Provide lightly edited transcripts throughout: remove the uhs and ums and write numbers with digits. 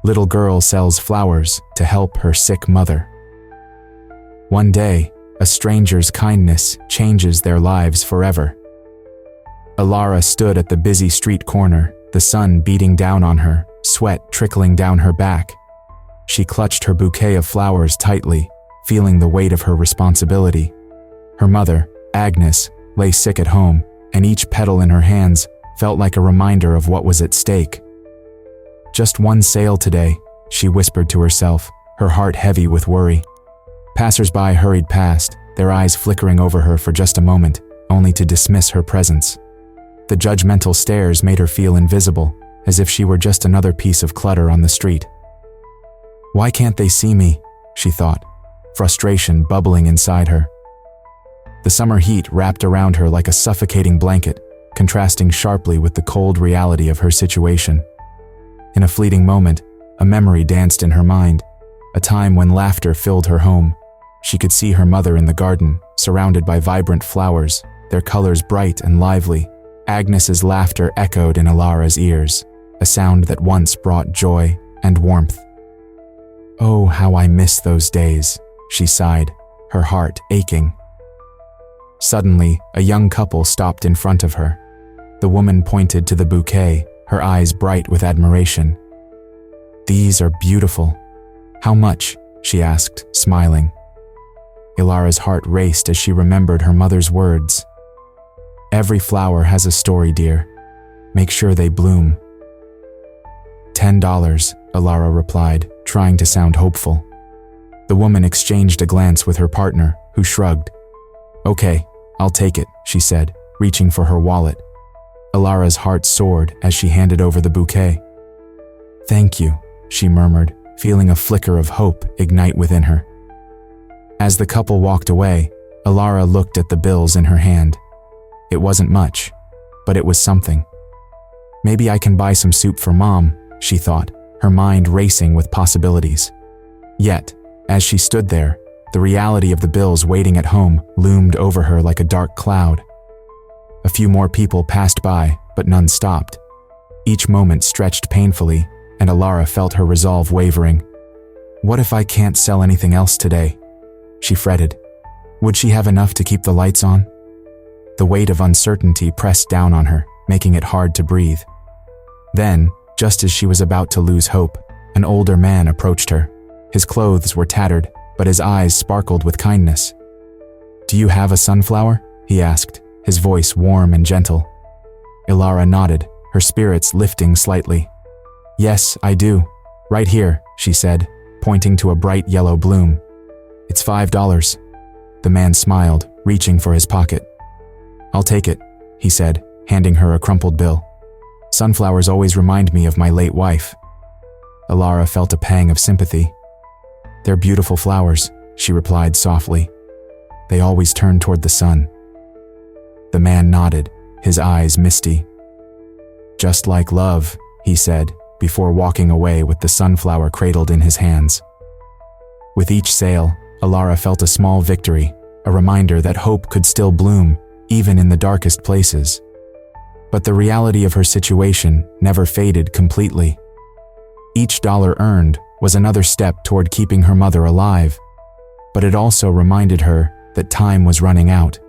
Little girl sells flowers to help her sick mother. One day, a stranger's kindness changes their lives forever. Alara stood at the busy street corner, the sun beating down on her, sweat trickling down her back. She clutched her bouquet of flowers tightly, feeling the weight of her responsibility. Her mother, Agnes, lay sick at home, and each petal in her hands felt like a reminder of what was at stake. "Just one sale today," she whispered to herself, her heart heavy with worry. Passers-by hurried past, their eyes flickering over her for just a moment, only to dismiss her presence. The judgmental stares made her feel invisible, as if she were just another piece of clutter on the street. "Why can't they see me?" she thought, frustration bubbling inside her. The summer heat wrapped around her like a suffocating blanket, contrasting sharply with the cold reality of her situation. In a fleeting moment, a memory danced in her mind, a time when laughter filled her home. She could see her mother in the garden, surrounded by vibrant flowers, their colors bright and lively. Agnes's laughter echoed in Alara's ears, a sound that once brought joy and warmth. "Oh, how I miss those days," she sighed, her heart aching. Suddenly, a young couple stopped in front of her. The woman pointed to the bouquet, her eyes bright with admiration. "These are beautiful. How much?" she asked, smiling. Alara's heart raced as she remembered her mother's words. "Every flower has a story, dear. Make sure they bloom." $10, Alara replied, trying to sound hopeful. The woman exchanged a glance with her partner, who shrugged. "Okay, I'll take it," she said, reaching for her wallet. Alara's heart soared as she handed over the bouquet. "Thank you," she murmured, feeling a flicker of hope ignite within her. As the couple walked away, Alara looked at the bills in her hand. It wasn't much, but it was something. "Maybe I can buy some soup for Mom," she thought, her mind racing with possibilities. Yet, as she stood there, the reality of the bills waiting at home loomed over her like a dark cloud. A few more people passed by, but none stopped. Each moment stretched painfully, and Alara felt her resolve wavering. "What if I can't sell anything else today?" she fretted. Would she have enough to keep the lights on? The weight of uncertainty pressed down on her, making it hard to breathe. Then, just as she was about to lose hope, an older man approached her. His clothes were tattered, but his eyes sparkled with kindness. "Do you have a sunflower?" he asked, his voice warm and gentle. Alara nodded, her spirits lifting slightly. "Yes, I do. Right here," she said, pointing to a bright yellow bloom. "It's $5. The man smiled, reaching for his pocket. "I'll take it," he said, handing her a crumpled bill. "Sunflowers always remind me of my late wife." Alara felt a pang of sympathy. "They're beautiful flowers," she replied softly. "They always turn toward the sun." The man nodded, his eyes misty. "Just like love," he said, before walking away with the sunflower cradled in his hands. With each sale, Alara felt a small victory, a reminder that hope could still bloom, even in the darkest places. But the reality of her situation never faded completely. Each dollar earned was another step toward keeping her mother alive, but it also reminded her that time was running out.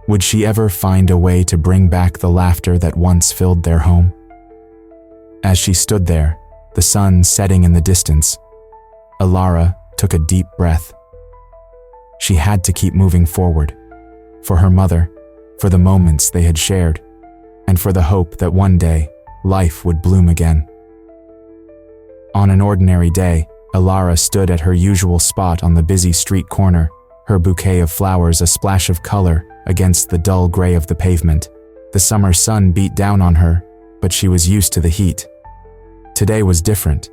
Would she ever find a way to bring back the laughter that once filled their home? As she stood there, the sun setting in the distance, Alara took a deep breath. She had to keep moving forward, for her mother, for the moments they had shared, and for the hope that one day life would bloom again. On an ordinary day, Alara stood at her usual spot on the busy street corner, her bouquet of flowers a splash of color against the dull gray of the pavement. The summer sun beat down on her, but she was used to the heat. Today was different.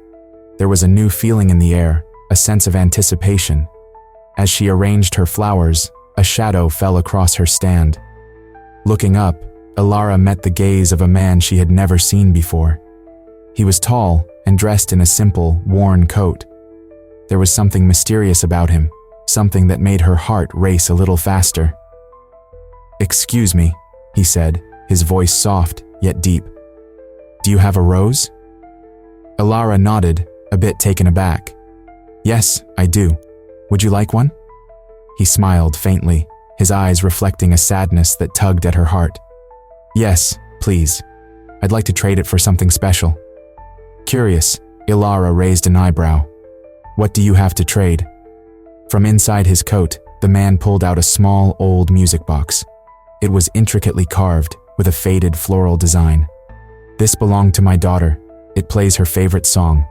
There was a new feeling in the air, a sense of anticipation. As she arranged her flowers, a shadow fell across her stand. Looking up, Alara met the gaze of a man she had never seen before. He was tall and dressed in a simple, worn coat. There was something mysterious about him, something that made her heart race a little faster. "Excuse me," he said, his voice soft yet deep. "Do you have a rose?" Alara nodded, a bit taken aback. Yes, I do. Would you like one? He smiled faintly, his eyes reflecting a sadness that tugged at her heart. Yes, please. I'd like to trade it for something special. Curious, Alara raised an eyebrow. What do you have to trade? From inside his coat, the man pulled out a small, old music box. It was intricately carved, with a faded floral design. This belonged to my daughter. It plays her favorite song.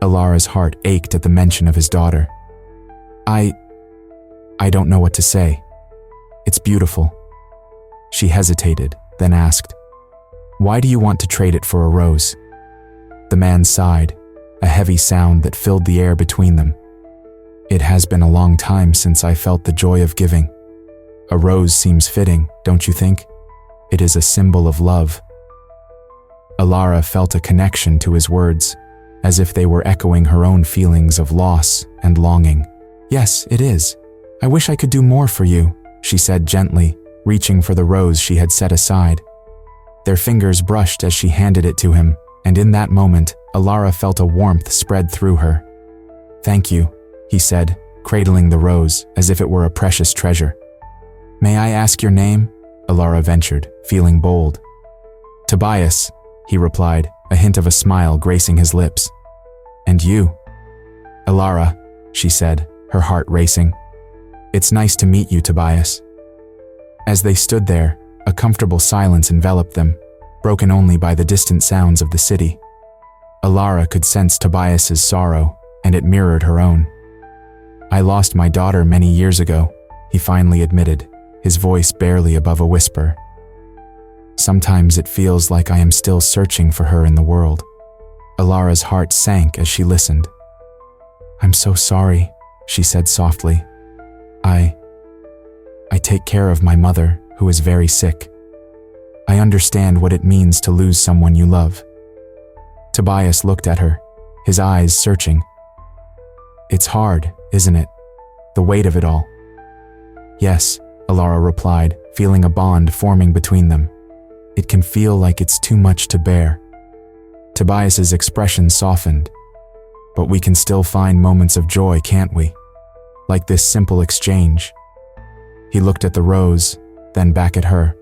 Alara's heart ached at the mention of his daughter. I don't know what to say. It's beautiful. She hesitated, then asked, Why do you want to trade it for a rose? The man sighed, a heavy sound that filled the air between them. It has been a long time since I felt the joy of giving. A rose seems fitting, don't you think? It is a symbol of love. Alara felt a connection to his words, as if they were echoing her own feelings of loss and longing. Yes, it is. I wish I could do more for you, she said gently, reaching for the rose she had set aside. Their fingers brushed as she handed it to him, and in that moment, Alara felt a warmth spread through her. Thank you, he said, cradling the rose as if it were a precious treasure. May I ask your name? Alara ventured, feeling bold. Tobias, he replied, a hint of a smile gracing his lips. And you? Alara, she said, her heart racing. It's nice to meet you, Tobias. As they stood there, a comfortable silence enveloped them, broken only by the distant sounds of the city. Alara could sense Tobias's sorrow, and it mirrored her own. I lost my daughter many years ago, he finally admitted, his voice barely above a whisper. Sometimes it feels like I am still searching for her in the world. Alara's heart sank as she listened. I'm so sorry, she said softly. I take care of my mother, who is very sick. I understand what it means to lose someone you love. Tobias looked at her, his eyes searching. It's hard, isn't it? The weight of it all. Yes, Alara replied, feeling a bond forming between them. It can feel like it's too much to bear. Tobias's expression softened. But we can still find moments of joy, can't we? Like this simple exchange. He looked at the rose, then back at her.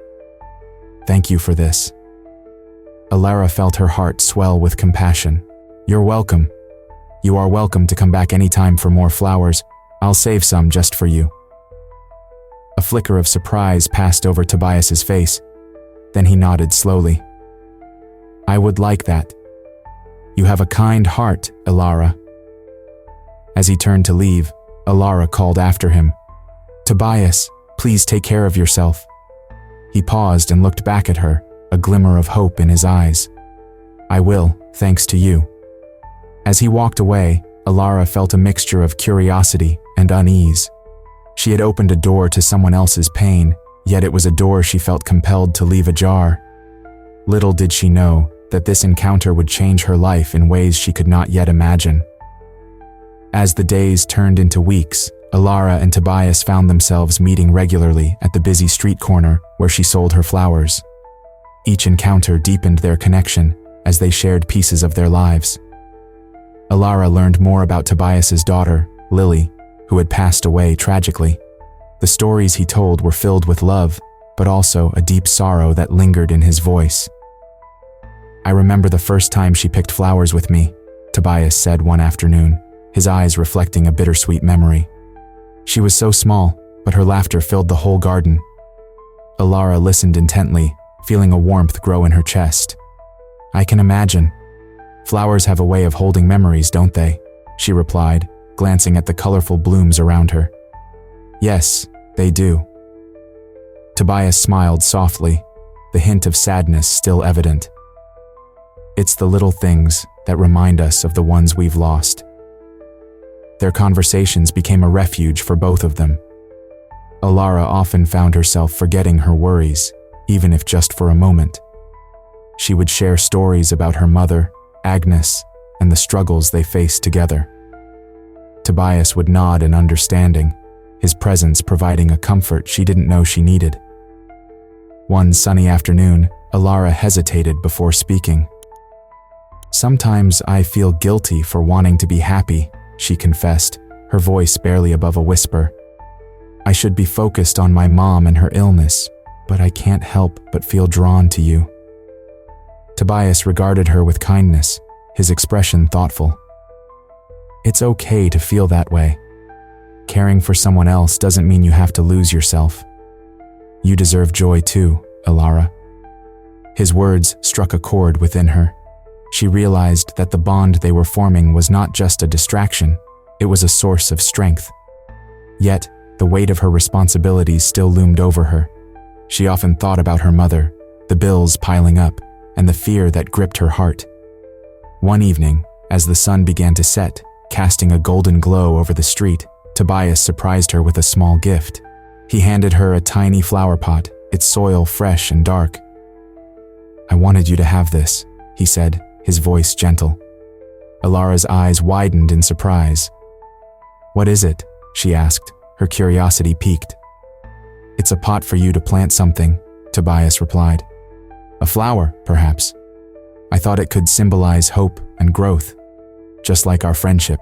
Thank you for this. Alara felt her heart swell with compassion. You're welcome. You are welcome to come back anytime for more flowers. I'll save some just for you. A flicker of surprise passed over Tobias's face. Then he nodded slowly. I would like that. You have a kind heart, Alara. As he turned to leave, Alara called after him. Tobias, please take care of yourself. He paused and looked back at her, a glimmer of hope in his eyes. I will, thanks to you. As he walked away, Alara felt a mixture of curiosity and unease. She had opened a door to someone else's pain, yet it was a door she felt compelled to leave ajar. Little did she know that this encounter would change her life in ways she could not yet imagine. As the days turned into weeks, Alara and Tobias found themselves meeting regularly at the busy street corner where she sold her flowers. Each encounter deepened their connection as they shared pieces of their lives. Alara learned more about Tobias's daughter, Lily, who had passed away tragically. The stories he told were filled with love, but also a deep sorrow that lingered in his voice. I remember the first time she picked flowers with me, Tobias said one afternoon, his eyes reflecting a bittersweet memory. She was so small, but her laughter filled the whole garden. Alara listened intently, feeling a warmth grow in her chest. I can imagine. Flowers have a way of holding memories, don't they? She replied, glancing at the colorful blooms around her. Yes, they do. Tobias smiled softly, the hint of sadness still evident. It's the little things that remind us of the ones we've lost. Their conversations became a refuge for both of them. Alara often found herself forgetting her worries, even if just for a moment. She would share stories about her mother, Agnes, and the struggles they faced together. Tobias would nod in understanding, his presence providing a comfort she didn't know she needed. One sunny afternoon, Alara hesitated before speaking. Sometimes I feel guilty for wanting to be happy, she confessed, her voice barely above a whisper. I should be focused on my mom and her illness, but I can't help but feel drawn to you. Tobias regarded her with kindness, his expression thoughtful. It's okay to feel that way. Caring for someone else doesn't mean you have to lose yourself. You deserve joy too, Alara. His words struck a chord within her. She realized that the bond they were forming was not just a distraction, it was a source of strength. Yet, the weight of her responsibilities still loomed over her. She often thought about her mother, the bills piling up, and the fear that gripped her heart. One evening, as the sun began to set, casting a golden glow over the street, Tobias surprised her with a small gift. He handed her a tiny flower pot, its soil fresh and dark. I wanted you to have this, he said, his voice gentle. Alara's eyes widened in surprise. What is it? She asked, her curiosity piqued. It's a pot for you to plant something, Tobias replied. A flower, perhaps. I thought it could symbolize hope and growth, just like our friendship.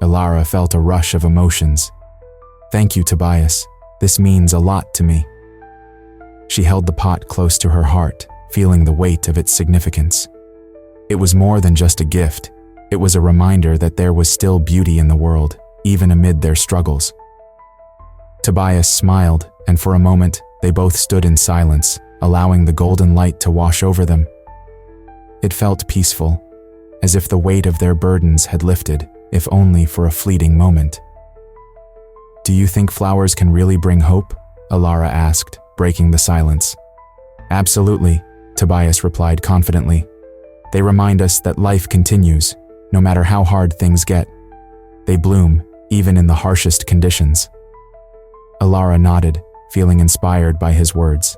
Alara felt a rush of emotions. Thank you, Tobias. This means a lot to me. She held the pot close to her heart, feeling the weight of its significance. It was more than just a gift. It was a reminder that there was still beauty in the world, even amid their struggles. Tobias smiled, and for a moment, they both stood in silence, allowing the golden light to wash over them. It felt peaceful, as if the weight of their burdens had lifted, if only for a fleeting moment. Do you think flowers can really bring hope? Alara asked, breaking the silence. Absolutely, Tobias replied confidently. They remind us that life continues, no matter how hard things get. They bloom, even in the harshest conditions. Alara nodded, feeling inspired by his words.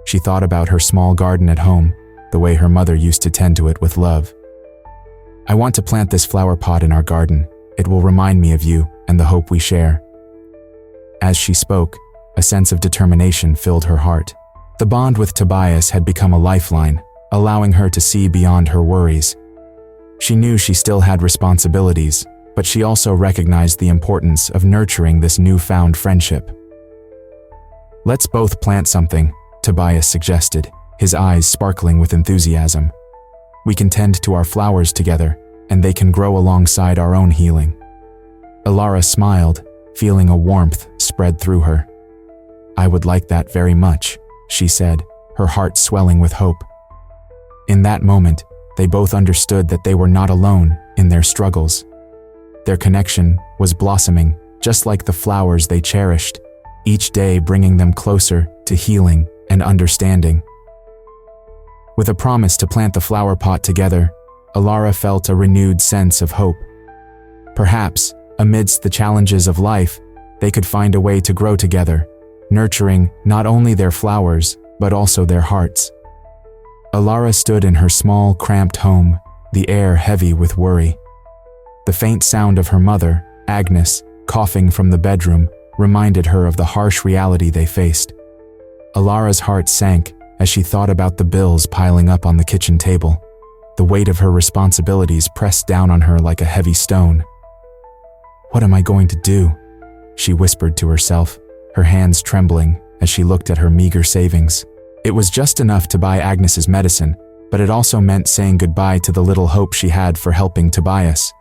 She thought about her small garden at home, the way her mother used to tend to it with love. I want to plant this flower pot in our garden. It will remind me of you and the hope we share. As she spoke, a sense of determination filled her heart. The bond with Tobias had become a lifeline, allowing her to see beyond her worries. She knew she still had responsibilities, but she also recognized the importance of nurturing this newfound friendship. Let's both plant something, Tobias suggested, his eyes sparkling with enthusiasm. We can tend to our flowers together, and they can grow alongside our own healing. Alara smiled, feeling a warmth spread through her. I would like that very much, she said, her heart swelling with hope. In that moment, they both understood that they were not alone in their struggles. Their connection was blossoming, just like the flowers they cherished, each day bringing them closer to healing and understanding. With a promise to plant the flower pot together, Alara felt a renewed sense of hope. Perhaps, amidst the challenges of life, they could find a way to grow together, nurturing not only their flowers, but also their hearts. Alara stood in her small, cramped home, the air heavy with worry. The faint sound of her mother, Agnes, coughing from the bedroom, reminded her of the harsh reality they faced. Alara's heart sank as she thought about the bills piling up on the kitchen table. The weight of her responsibilities pressed down on her like a heavy stone. What am I going to do? She whispered to herself, her hands trembling as she looked at her meager savings. It was just enough to buy Agnes's medicine, but it also meant saying goodbye to the little hope she had for helping Tobias.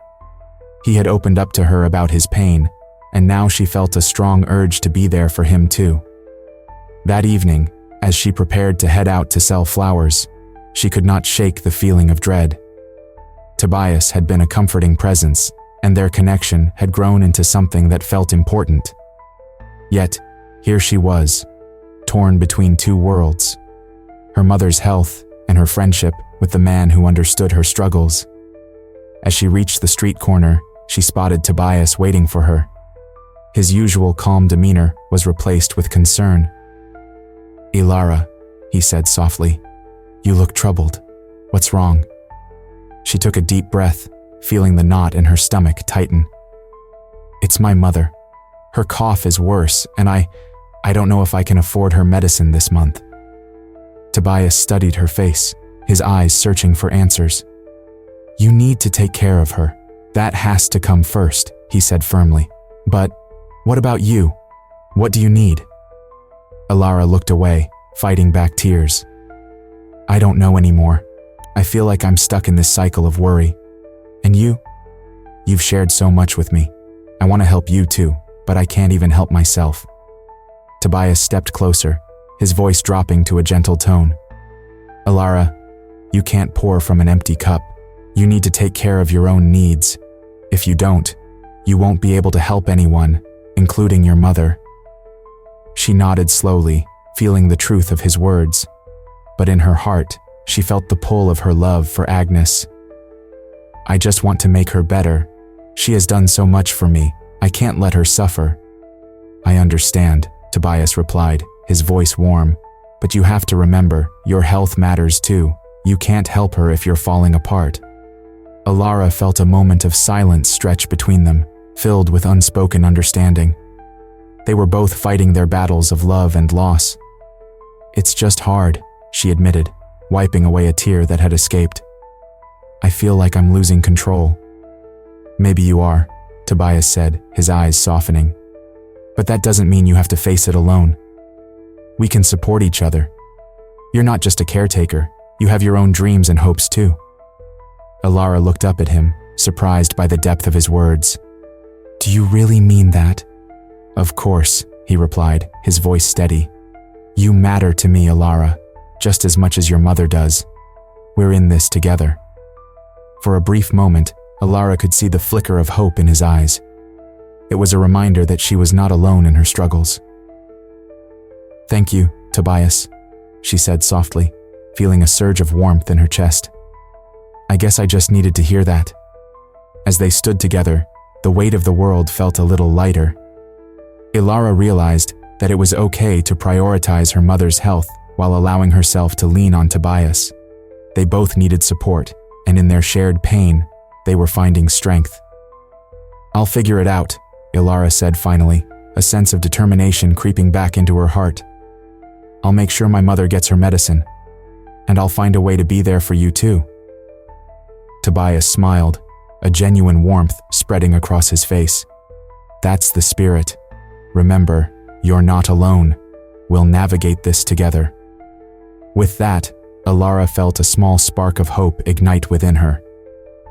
He had opened up to her about his pain, and now she felt a strong urge to be there for him too. That evening, as she prepared to head out to sell flowers, she could not shake the feeling of dread. Tobias had been a comforting presence, and their connection had grown into something that felt important. Yet, here she was, torn between two worlds, her mother's health and her friendship with the man who understood her struggles. As she reached the street corner, she spotted Tobias waiting for her. His usual calm demeanor was replaced with concern. Alara, he said softly, you look troubled. What's wrong? She took a deep breath, feeling the knot in her stomach tighten. It's my mother. Her cough is worse, and I don't know if I can afford her medicine this month. Tobias studied her face, his eyes searching for answers. You need to take care of her. That has to come first, he said firmly. But what about you? What do you need? Alara looked away, fighting back tears. I don't know anymore. I feel like I'm stuck in this cycle of worry. And you? You've shared so much with me. I want to help you too, but I can't even help myself. Tobias stepped closer, his voice dropping to a gentle tone. Alara, you can't pour from an empty cup. You need to take care of your own needs. If you don't, you won't be able to help anyone, including your mother. She nodded slowly, feeling the truth of his words. But in her heart, she felt the pull of her love for Agnes. I just want to make her better. She has done so much for me. I can't let her suffer. I understand, Tobias replied, his voice warm. But you have to remember, your health matters too. You can't help her if you're falling apart. Alara felt a moment of silence stretch between them, filled with unspoken understanding. They were both fighting their battles of love and loss. It's just hard, she admitted, wiping away a tear that had escaped. I feel like I'm losing control. Maybe you are, Tobias said, his eyes softening. But that doesn't mean you have to face it alone. We can support each other. You're not just a caretaker, you have your own dreams and hopes too. Alara looked up at him, surprised by the depth of his words. Do you really mean that? Of course, he replied, his voice steady. You matter to me, Alara, just as much as your mother does. We're in this together. For a brief moment, Alara could see the flicker of hope in his eyes. It was a reminder that she was not alone in her struggles. Thank you, Tobias, she said softly, feeling a surge of warmth in her chest. I guess I just needed to hear that. As they stood together, the weight of the world felt a little lighter. Alara realized that it was okay to prioritize her mother's health while allowing herself to lean on Tobias. They both needed support, and in their shared pain, they were finding strength. I'll figure it out, Alara said finally, a sense of determination creeping back into her heart. I'll make sure my mother gets her medicine, and I'll find a way to be there for you too. Tobias smiled, a genuine warmth spreading across his face. That's the spirit. Remember, you're not alone. We'll navigate this together. With that, Alara felt a small spark of hope ignite within her.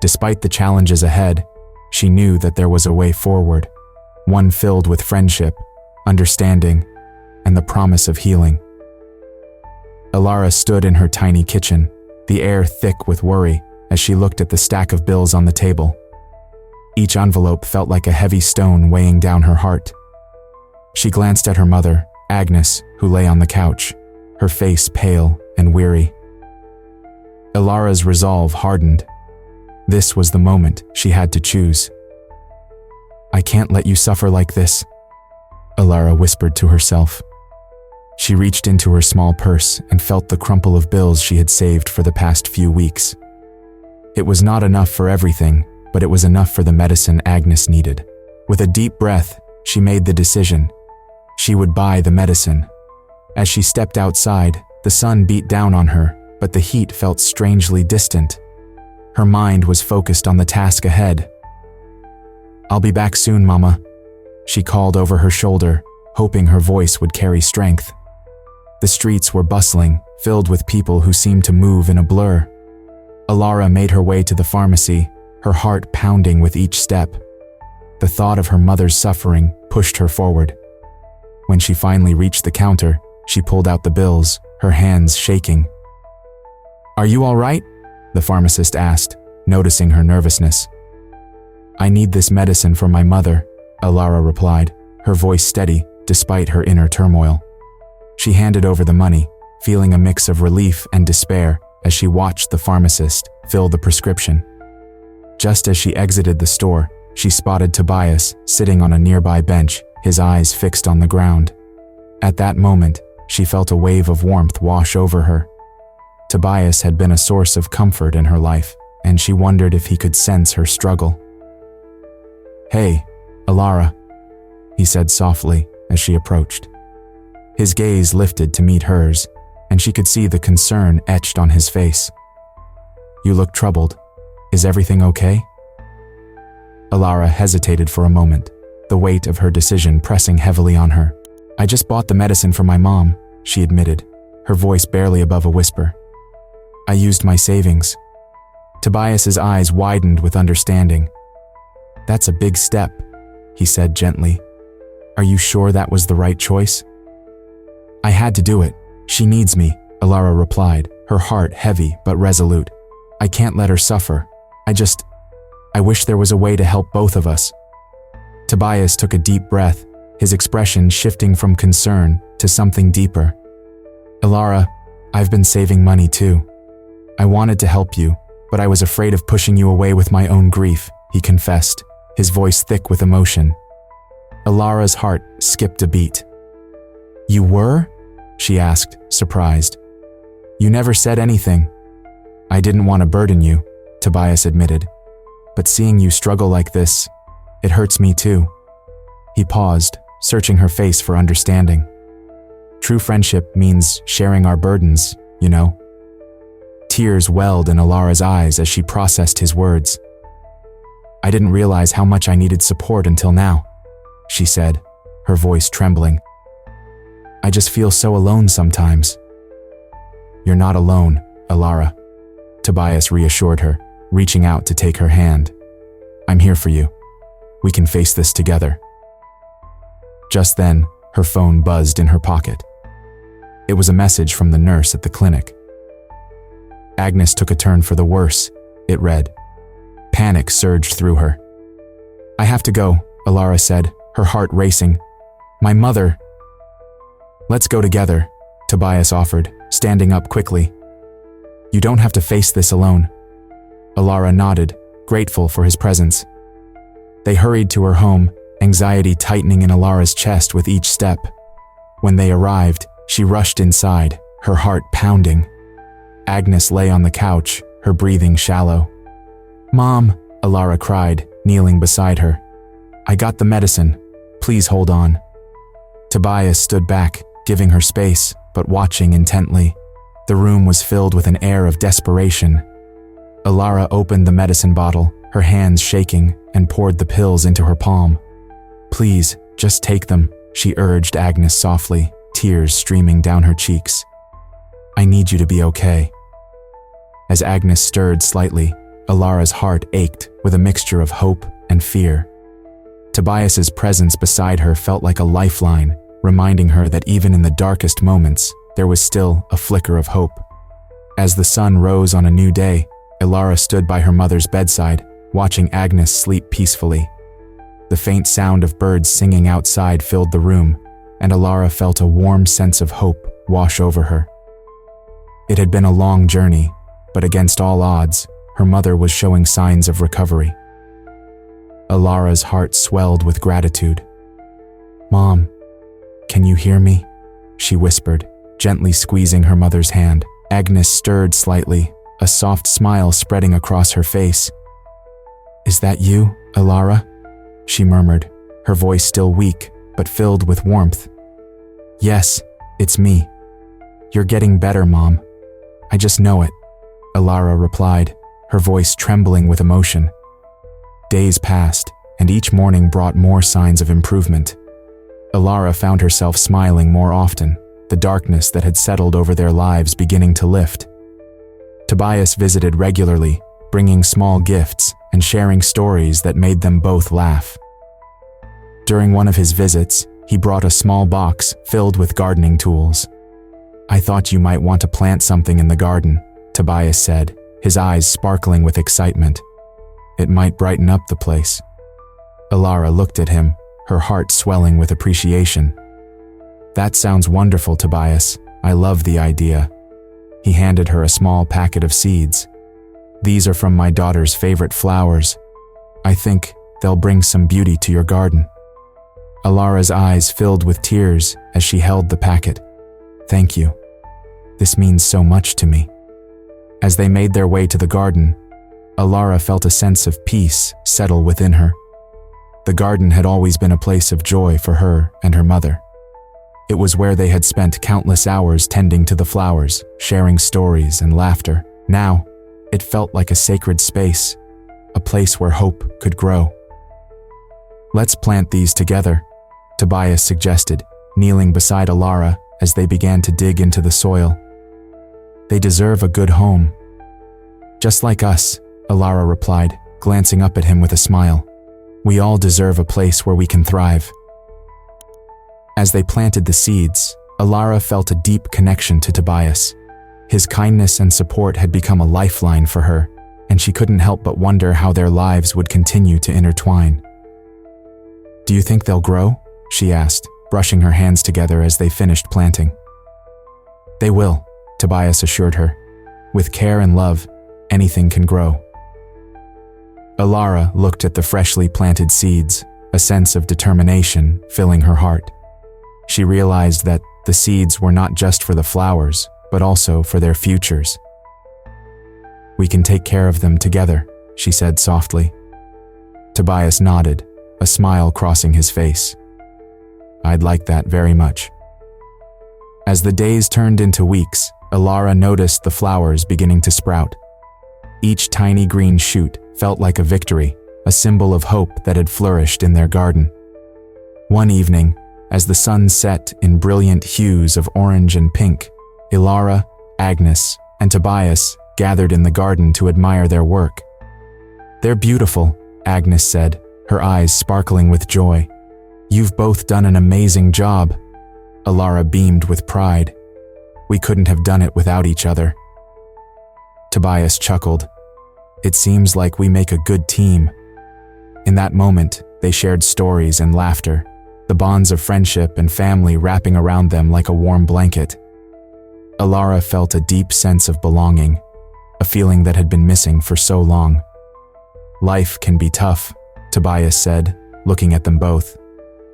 Despite the challenges ahead, she knew that there was a way forward, one filled with friendship, understanding, and the promise of healing. Alara stood in her tiny kitchen, the air thick with worry, as she looked at the stack of bills on the table. Each envelope felt like a heavy stone weighing down her heart. She glanced at her mother, Agnes, who lay on the couch, her face pale and weary. Alara's resolve hardened. This was the moment she had to choose. I can't let you suffer like this, Alara whispered to herself. She reached into her small purse and felt the crumple of bills she had saved for the past few weeks. It was not enough for everything, but it was enough for the medicine Agnes needed. With a deep breath, she made the decision. She would buy the medicine. As she stepped outside, the sun beat down on her, but the heat felt strangely distant. Her mind was focused on the task ahead. I'll be back soon, Mama, she called over her shoulder, hoping her voice would carry strength. The streets were bustling, filled with people who seemed to move in a blur. Alara made her way to the pharmacy, her heart pounding with each step. The thought of her mother's suffering pushed her forward. When she finally reached the counter, she pulled out the bills, her hands shaking. Are you all right? The pharmacist asked, noticing her nervousness. I need this medicine for my mother, Alara replied, her voice steady despite her inner turmoil. She handed over the money, feeling a mix of relief and despair as she watched the pharmacist fill the prescription. Just as she exited the store, she spotted Tobias sitting on a nearby bench, his eyes fixed on the ground. At that moment, she felt a wave of warmth wash over her. Tobias had been a source of comfort in her life, and she wondered if he could sense her struggle. Hey, Alara, he said softly as she approached. His gaze lifted to meet hers, and she could see the concern etched on his face. You look troubled. Is everything okay? Alara hesitated for a moment, the weight of her decision pressing heavily on her. I just bought the medicine for my mom, she admitted, her voice barely above a whisper. I used my savings. Tobias's eyes widened with understanding. That's a big step, he said gently. Are you sure that was the right choice? I had to do it. She needs me, Alara replied, her heart heavy but resolute. I can't let her suffer. I wish there was a way to help both of us. Tobias took a deep breath, his expression shifting from concern to something deeper. Alara, I've been saving money too. I wanted to help you, but I was afraid of pushing you away with my own grief, he confessed, his voice thick with emotion. Alara's heart skipped a beat. You were? She asked, surprised. You never said anything. I didn't want to burden you, Tobias admitted. But seeing you struggle like this, it hurts me too. He paused, searching her face for understanding. True friendship means sharing our burdens, you know. Tears welled in Alara's eyes as she processed his words. I didn't realize how much I needed support until now, she said, her voice trembling. I just feel so alone sometimes. You're not alone, Alara, Tobias reassured her, reaching out to take her hand. I'm here for you. We can face this together. Just then, her phone buzzed in her pocket. It was a message from the nurse at the clinic. Agnes took a turn for the worse, it read. Panic surged through her. I have to go, Alara said, her heart racing. My mother. Let's go together, Tobias offered, standing up quickly. You don't have to face this alone. Alara nodded, grateful for his presence. They hurried to her home, anxiety tightening in Alara's chest with each step. When they arrived, she rushed inside, her heart pounding. Agnes lay on the couch, her breathing shallow. Mom, Alara cried, kneeling beside her. I got the medicine. Please hold on. Tobias stood back, giving her space, but watching intently. The room was filled with an air of desperation. Alara opened the medicine bottle, her hands shaking, and poured the pills into her palm. Please, just take them, she urged Agnes softly, tears streaming down her cheeks. I need you to be okay. As Agnes stirred slightly, Alara's heart ached with a mixture of hope and fear. Tobias's presence beside her felt like a lifeline, reminding her that even in the darkest moments, there was still a flicker of hope. As the sun rose on a new day, Alara stood by her mother's bedside, watching Agnes sleep peacefully. The faint sound of birds singing outside filled the room, and Alara felt a warm sense of hope wash over her. It had been a long journey, but against all odds, her mother was showing signs of recovery. Alara's heart swelled with gratitude. Mom, can you hear me? She whispered, gently squeezing her mother's hand. Agnes stirred slightly, a soft smile spreading across her face. Is that you, Alara? She murmured, her voice still weak, but filled with warmth. Yes, it's me. You're getting better, Mom. I just know it, Alara replied, her voice trembling with emotion. Days passed, and each morning brought more signs of improvement. Alara found herself smiling more often, the darkness that had settled over their lives beginning to lift. Tobias visited regularly, bringing small gifts and sharing stories that made them both laugh. During one of his visits, he brought a small box filled with gardening tools. I thought you might want to plant something in the garden, Tobias said, his eyes sparkling with excitement. It might brighten up the place. Alara looked at him, her heart swelling with appreciation. That sounds wonderful, Tobias. I love the idea. He handed her a small packet of seeds. These are from my daughter's favorite flowers. I think they'll bring some beauty to your garden. Alara's eyes filled with tears as she held the packet. Thank you. This means so much to me. As they made their way to the garden, Alara felt a sense of peace settle within her. The garden had always been a place of joy for her and her mother. It was where they had spent countless hours tending to the flowers, sharing stories and laughter. Now, it felt like a sacred space, place where hope could grow. "Let's plant these together," Tobias suggested, kneeling beside Alara as they began to dig into the soil. "They deserve a good home." "Just like us," Alara replied, glancing up at him with a smile. "We all deserve a place where we can thrive." As they planted the seeds, Alara felt a deep connection to Tobias. His kindness and support had become a lifeline for her, and she couldn't help but wonder how their lives would continue to intertwine. "Do you think they'll grow?" she asked, brushing her hands together as they finished planting. "They will," Tobias assured her. "With care and love, anything can grow." Alara looked at the freshly planted seeds, a sense of determination filling her heart. She realized that the seeds were not just for the flowers, but also for their futures. "We can take care of them together," she said softly. Tobias nodded, a smile crossing his face. "I'd like that very much." As the days turned into weeks, Alara noticed the flowers beginning to sprout. Each tiny green shoot felt like a victory, a symbol of hope that had flourished in their garden. One evening, as the sun set in brilliant hues of orange and pink, Alara, Agnes, and Tobias gathered in the garden to admire their work. "They're beautiful," Agnes said, her eyes sparkling with joy. "You've both done an amazing job." Alara beamed with pride. "We couldn't have done it without each other." Tobias chuckled. "It seems like we make a good team." In that moment, they shared stories and laughter, the bonds of friendship and family wrapping around them like a warm blanket. Alara felt a deep sense of belonging, a feeling that had been missing for so long. "Life can be tough," Tobias said, looking at them both.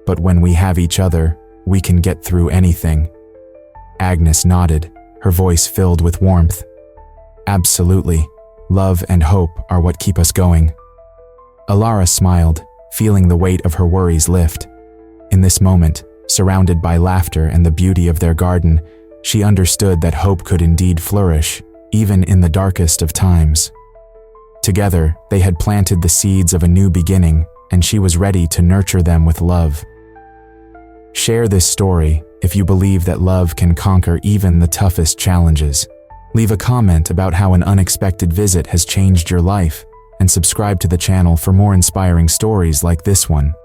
"But when we have each other, we can get through anything." Agnes nodded, her voice filled with warmth. "Absolutely. Love and hope are what keep us going." Alara smiled, feeling the weight of her worries lift. In this moment, surrounded by laughter and the beauty of their garden, she understood that hope could indeed flourish, even in the darkest of times. Together, they had planted the seeds of a new beginning, and she was ready to nurture them with love. Share this story if you believe that love can conquer even the toughest challenges. Leave a comment about how an unexpected visit has changed your life, and subscribe to the channel for more inspiring stories like this one.